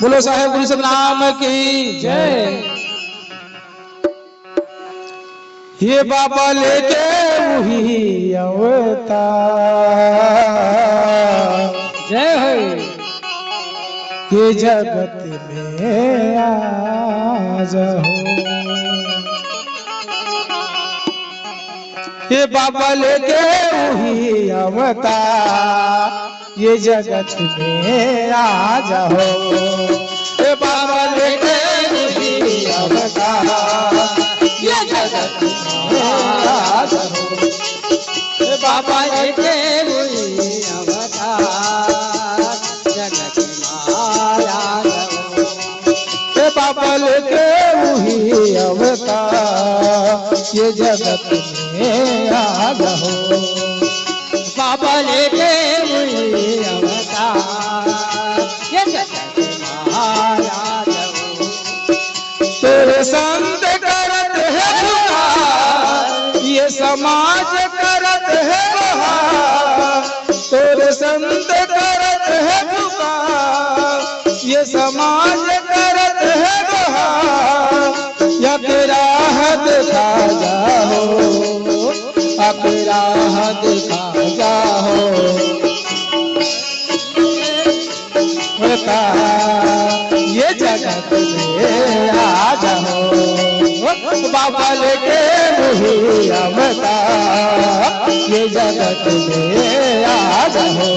बोलो साहेब गुरु नाम की जय। ये बाबा लेके वही अवतार जय है ये जगत में आ जाओ। ये बाबा लेके वही अवतार ये जगत में आ जाओ। ये बाबा लेके वही अवतार ये जगत में आ जाओ। ये बाबा लेके वही अवतार जगत में आ जाओ। ये बाबा लेके वही अवतार ये जगत में आ जाओ। बाबा लेके वही अवतार ये जगत में आ जाओ। तेरे संत करत है पुकार ये समाज करत है बहार। तेरे संत करत है पुकार ये समाज करत है बहार। या तेरा हद खा जाओ तेरा हद खा जाओ। ये जगत में आ जाओ। बाबा लेके वही अवतार ये जगत में आ जाओ।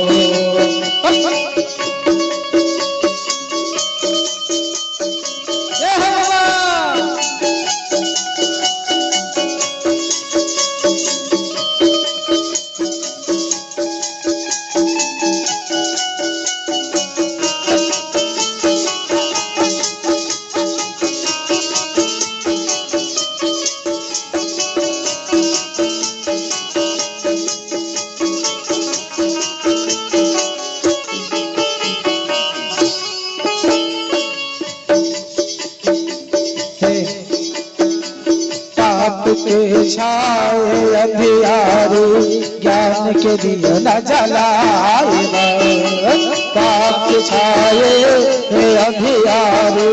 के छाए अंधियारे ज्ञान के दिया न जलाए। पाप के छाए अंधियारे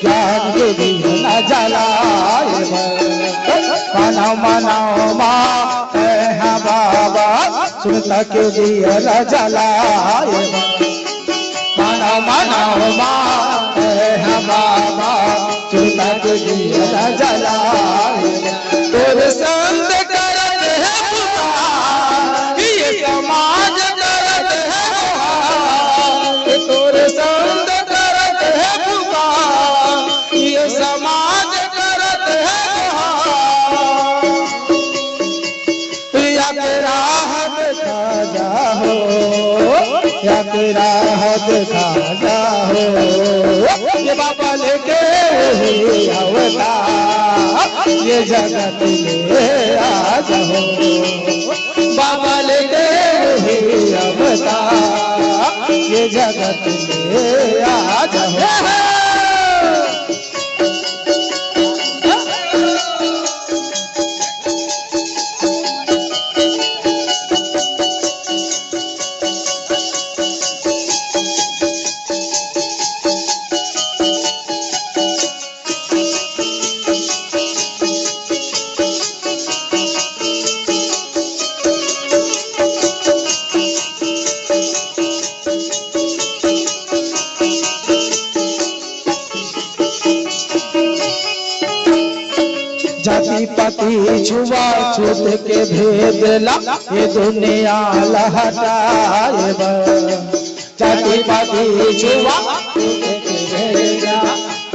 ज्ञान के दिया न जलाए। मनाओ मनाओ माँ है बाबा सुनता के दिया न जलाए। मनाओ मनाओ माँ है बाबा सुनता के दिया न जलाए। तेरे संत करत है पुकार ये समाज करत है बहार। तेरे संत करत है पुकार ये समाज करत है बहार। या तेरा हद खा जाओ या तेरा हद खा जाओ। ये बाबा लेके अवतार ये जगत में आ जाओ। बाबा लेके वही अवतार ये जगत में आ जाओ। जाति पाति छुआ छूत के भेद ला ये दुनिया लहटाए। जाति पाति छुआ छूत के भेद ला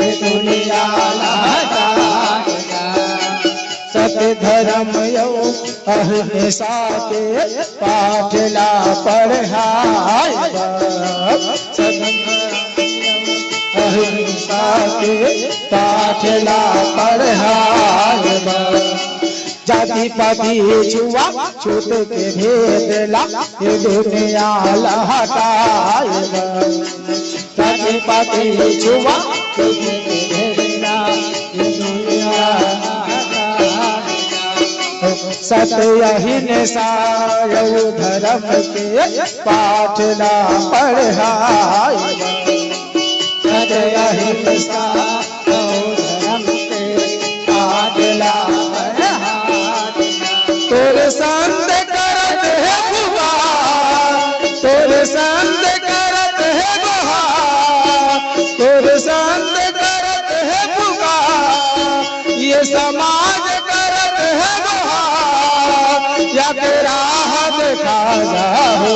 ये दुनिया लहटाए। सत्य धर्म यो अहिंसा के पाठ ला पढ़ाए। अहिंसा के पाठ ला पढ़ाए। जाति पाति छुआ छूत के भेद ला ये दुनिया लहटाए। जाति पाति छुआ छूत के भेद ला ये दुनिया सत्य अहिंसा धर्म के पाठ ला पढ़ाए। हिंसा धर्म के आगला पर हाथ तोरे संत करत है पुकार तोरे संत करत है बहार तोरे संत करत है पुकार ये समाज करत है बहार या तेरा देखा जाओ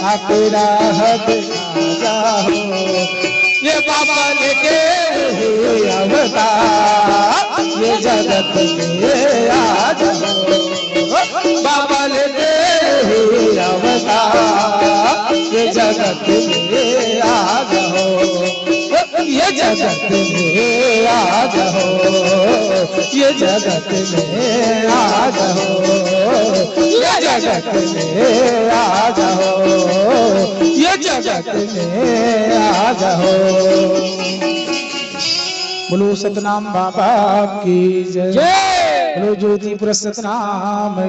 या तेरा देखा जाओ ये बाबा लेके अवतार ये जगत में आ जाओ बाबा लेके अवतार ये जगत में आ जाओ ये जगत में आ जाओ ये जगत में आ जाओ ये जगत में आ जाओ ये जगत में आ जाओ बोलो सतनाम बाबा की जय बोलो ज्योतिपुर सतनाम